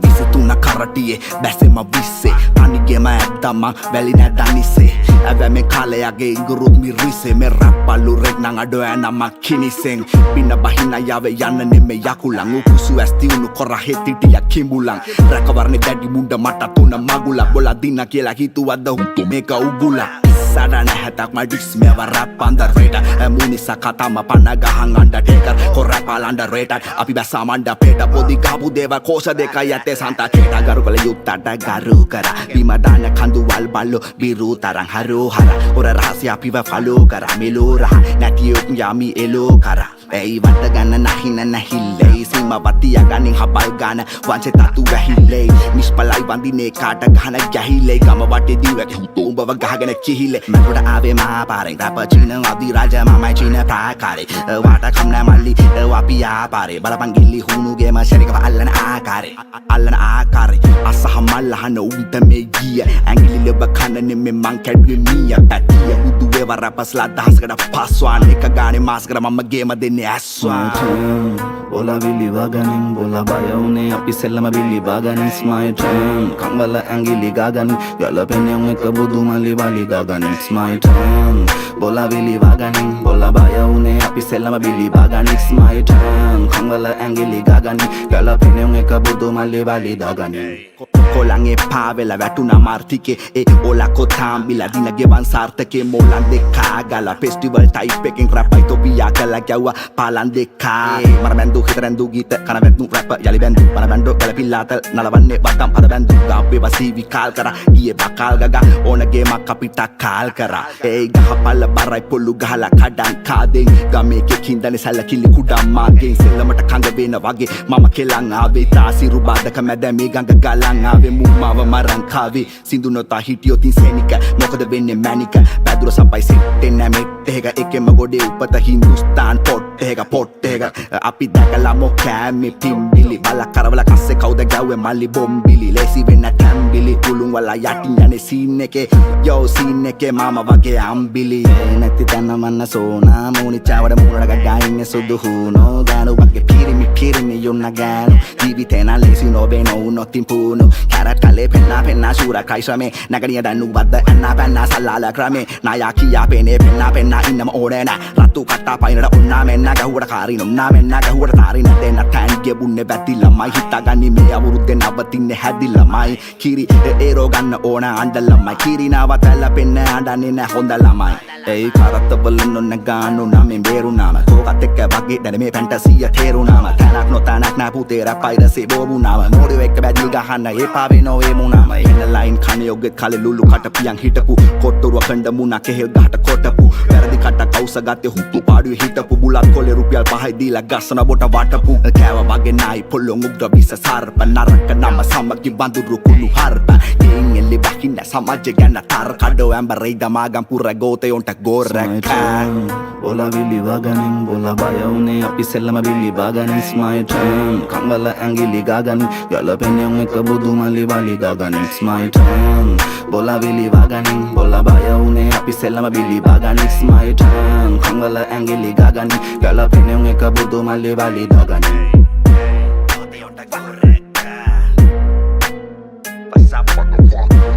විසිතුන කරටියේ බැසෙම විස්සේ තනිගෙම ඇත්තම වැලි නැදනිසේ ඇවැමෙ කාලයගේ ඉඟුරුත් මිරිසේ මෙ රැප්පල්ලු රෙක්නං අඩෝ ඇනමක් කිනිසෙන් පින්න බහින යවේ යන්න නෙමෙ යකුලං උකුසු ඇස්තිවුණු කොර හෙතිටිය කිඹුලං රැකවරණෙ දැඩි මුන්ඩ මට තුන මගුලක් බොලා දින්න කියලා හිතුවද්ද හුතු මේක උගුලක් Sada නැහැතක් මඩිස් මෙව රැප් අන්ඩර්රේටඩ් මුනිසා කතාම පන්නගහන් අන්ඩර්ටේකර් කොරැප් අල් අන්ඩර්රේටඩ් අපි බැස්සාම අන්ඩර්පේට පොඩි ගාපු දේව කෝෂ දෙකයි ඇත්තේ සන්තා චේට ගරු කළ යුත්තට ගරු කර බිම දාන කඳුවල් බල්ලෝ බිරු තරං හරෝ හර ඔර රහස්‍ය අපිව ෆලෝ කර මෙලෝ රහ නැතියොත් යමි එලෝ කර ඇයි වට ගන්න නහින නැහිල්ලේ සීමවතිය ගනින් හබල් ගාන වංචේ තතු වැහිල්ලේ නිෂ්පලයි වඳිනේ කාට ගහන ගැහිල්ලේ ගම වටේ දිවක උඹව ගහගෙන කිහිල්ලේ මට ආවේ මහා පාරෙන් රපචින අධිරාජ මමයි චීන ප්‍රාකාරේ වාට කම්න මල්ලි අපි ආපාරේ බලපන් ගිල්ලි හුණුගේම ශරිකව අල්ලන ආකාරේ අසහ මල්ලහන උන්ට මේ ගිය ඇඟිලි ලෙබ කන නෙමෙ මං කැඩුවේ මීය පැටිය බුදු වේව රපස්ලා දහසකට පස්වාන් එක ගානේ මාස්කර මම ගේම දෙන්නේ ඇස්වාන් Bola Billy Waganin, Bola Bayone, Apisella Billy Waganin, it's my turn. Kambala Angili Gaganin, Galapenium Kabudu Mali Bali Gaganin, it's my turn. Bola Billy Waganin, Bola Bayone, Apisella Billy Waganin, it's my turn. Kambala Angili Gaganin, Galapenium Kabudu Mali Bali Gaganin. කොළන්ගේ පාවෙල වැටුනා මාර්තිකේ ඒ ඔලකෝ තාම්බිලා දින ගෙවන් සාර්ථකේ මොලන් දෙකා ගාලා festival type එකෙන් රැපයි තොපියා කළා ගැව්වා පාලන් දෙකා මර බැන්දු හිතරැන්දු ගීත කන වැද්දු rap යලි බැන්දු පන බැන්ඩෝ ගලපිල්ලාත නලවන්නේ වතම් අද බැන්දු ගාප්පේ වසීවි කාල් කරා ගියේ බකාල් ගගා ඕනගේ මක් අපිට කාල් කරා ඒ ගහපල්ල බරයි පොල්ලු ගහලා කඩන් කාදෙන් ගමේ කින්දනේ සැලකිලි කුඩා මාගෙන් සෙල්ලමට කඟ වෙන වගේ මම කෙලන් ආවේ තාසිරු බාදක මැද මේ ගඟ ගලන් මුම්මාව මරන් කාවේ සිඳු නොතා හිටියොතින් සේනික මොකද වෙන්නේ මැනික පැදුර සපයි සෙට්ටෙන් නැමෙට්ටේක එකෙම ගොඩේ උපත හින්දුස්තාන් පොට්ටේක අපි දැකලා මොකෑමේ පිම්බිලි බල කරවල කස්සේ කවුද ගැව්වේ මල්ලි බොම්බිලි ලේසි වෙන්න ටැම්බිලි කුළුන් වල යටින් යන්නේ සීන් එකේ යෝ සීන් එකේ මාම වගේ අම්බිලි නැති තැන මන්න සෝනා මූනිචාවඩ මූණට ගගයින්නේ සුදු හුනෝ ගානු වගේ පිරිමි යොන්න ගානු ජීවිතේ නම් ලේසි නොවේ නොතින් පුනු Karat kale penna sura kaisame nagania danu badda anna penna sallala krame nayakiya penna innama orena ratu katta painada onna menna gahuda karin onna menna gahuda tarin denna tange bunne battilla mai hitta ganni me avurudde navatinne hadilla mai kiri ero ganna ona andalla mai kiri navatalla penna andanne na hondalla mai ei karattawalun onna gaanu name beru nama kokat ekka wage dane me fantasy theru nama tanak no tanak na putera pairase bobu nama modi ekka badil gahanna e paave no e munama enna line khane yogge kale lulu kata piyan hitapu kottoruwa kanda muna kehel gahata kotapu peradi kata kausa gatte huttu paadu hitapu bulat kole rupial 5 dila gassana bota watapu kawa wage nai pollon ugra visa sarpa naraka nama samaki banduru kulu harpa engeli bakinda samaje ganna tar kado ambarei damagan pura gote onta goraka Bola Billy Waganin, Bola Bayone, Apisella Billy Waganin, it's my turn. Kambala Angili Gaganin, Galapenium Kabudu Mali Bali Gaganin, it's my turn. Bola Billy Waganin, Bola Bayone, Apisella Billy Waganin, it's my turn. Kambala Angili Gaganin, Galapenium Kabudu Mali Bali Gaganin. What's up, motherfucker?